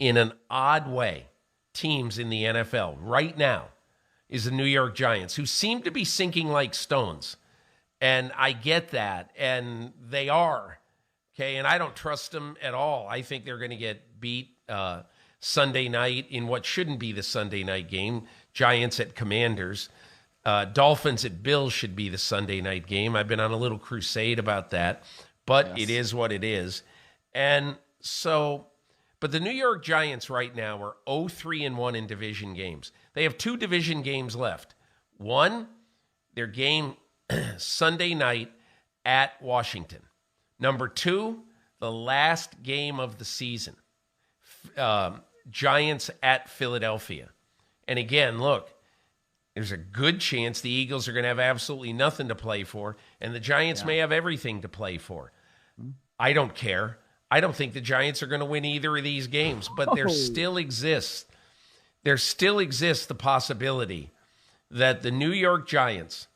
in an odd way, teams in the NFL right now is the New York Giants, who seem to be sinking like stones. And I get that, and they are, okay? And I don't trust them at all. I think they're going to get beat Sunday night in what shouldn't be the Sunday night game. Giants at Commanders. Dolphins at Bills should be the Sunday night game. I've been on a little crusade about that, but It is what it is. And so, but the New York Giants right now are 0-3-1 in division games. They have 2 division games left. One, their game Sunday night at Washington. Number 2, the last game of the season. Giants at Philadelphia. And again, look, there's a good chance the Eagles are going to have absolutely nothing to play for, and the Giants may have everything to play for. I don't care. I don't think the Giants are going to win either of these games, but there still exists the possibility that the New York Giants,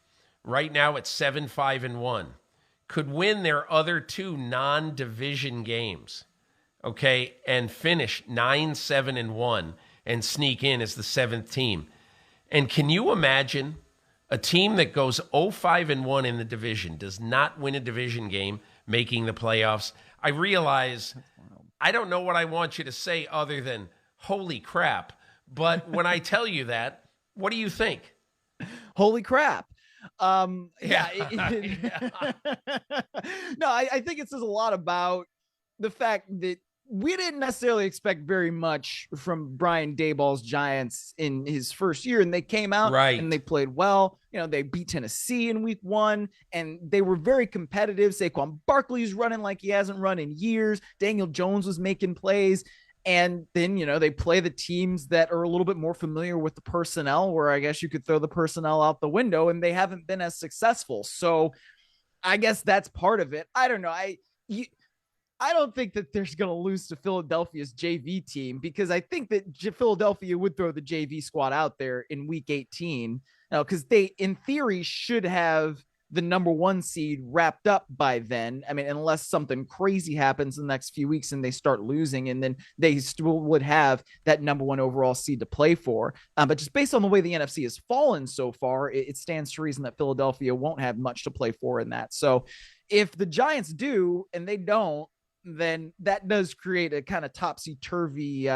right now at 7-5-1, could win their other 2 non-division games, okay, and finish 9-7-1 and sneak in as the 7th team. And can you imagine a team that goes 0-5-1 in the division, does not win a division game, making the playoffs? I realize I don't know what I want you to say other than holy crap. But when I tell you that, what do you think? Holy crap. No, I think it says a lot about the fact that we didn't necessarily expect very much from Brian Daboll's Giants in his first year, and they came out and they played well. You know, they beat Tennessee in week 1, and they were very competitive. Saquon Barkley's running like he hasn't run in years. Daniel Jones was making plays. And then, you know, they play the teams that are a little bit more familiar with the personnel, where I guess you could throw the personnel out the window, and they haven't been as successful. So I guess that's part of it. I don't know. I don't think that there's going to lose to Philadelphia's JV team, because I think that Philadelphia would throw the JV squad out there in week 18, because they, in theory, should have the number 1 seed wrapped up by then. I mean, unless something crazy happens in the next few weeks and they start losing, and then they still would have that number 1 overall seed to play for. But just based on the way the NFC has fallen so far, it stands to reason that Philadelphia won't have much to play for in that. So if the Giants do and they don't, then that does create a kind of topsy-turvy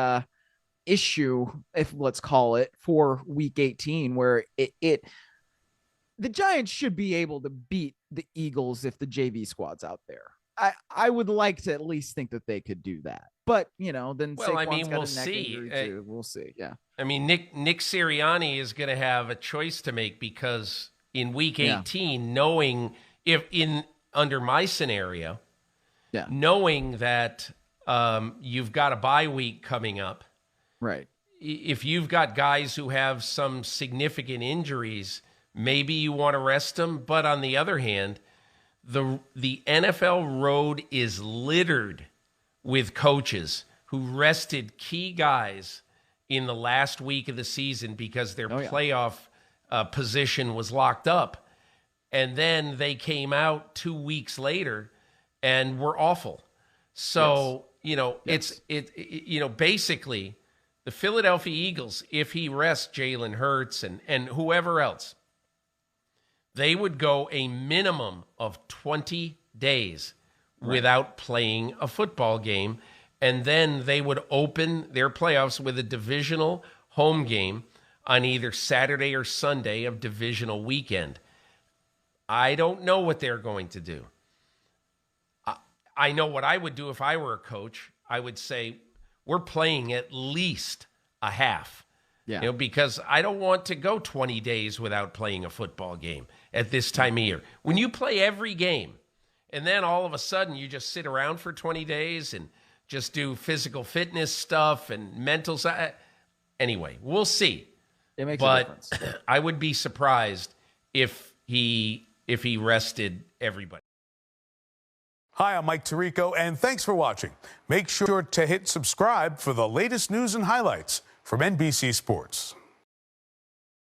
issue, if let's call it, for week 18, where the Giants should be able to beat the Eagles if the JV squad's out there. I would like to at least think that they could do that. But, you know, then we'll see. We'll see. Yeah. I mean, Nick Sirianni is going to have a choice to make, because in week 18, knowing under my scenario, knowing that you've got a bye week coming up, right? If you've got guys who have some significant injuries, maybe you want to rest them. But on the other hand, the NFL road is littered with coaches who rested key guys in the last week of the season because their playoff position was locked up. And then they came out 2 weeks later and were awful. So, basically the Philadelphia Eagles, if he rests Jalen Hurts and whoever else, they would go a minimum of 20 days without playing a football game. And then they would open their playoffs with a divisional home game on either Saturday or Sunday of divisional weekend. I don't know what they're going to do. I know what I would do if I were a coach. I would say, we're playing at least a half. Yeah. Because I don't want to go 20 days without playing a football game at this time of year. When you play every game, and then all of a sudden you just sit around for 20 days and just do physical fitness stuff and mental side. Anyway, we'll see. It makes a difference. I would be surprised if he rested everybody. Hi, I'm Mike Tirico, and thanks for watching. Make sure to hit subscribe for the latest news and highlights from NBC Sports.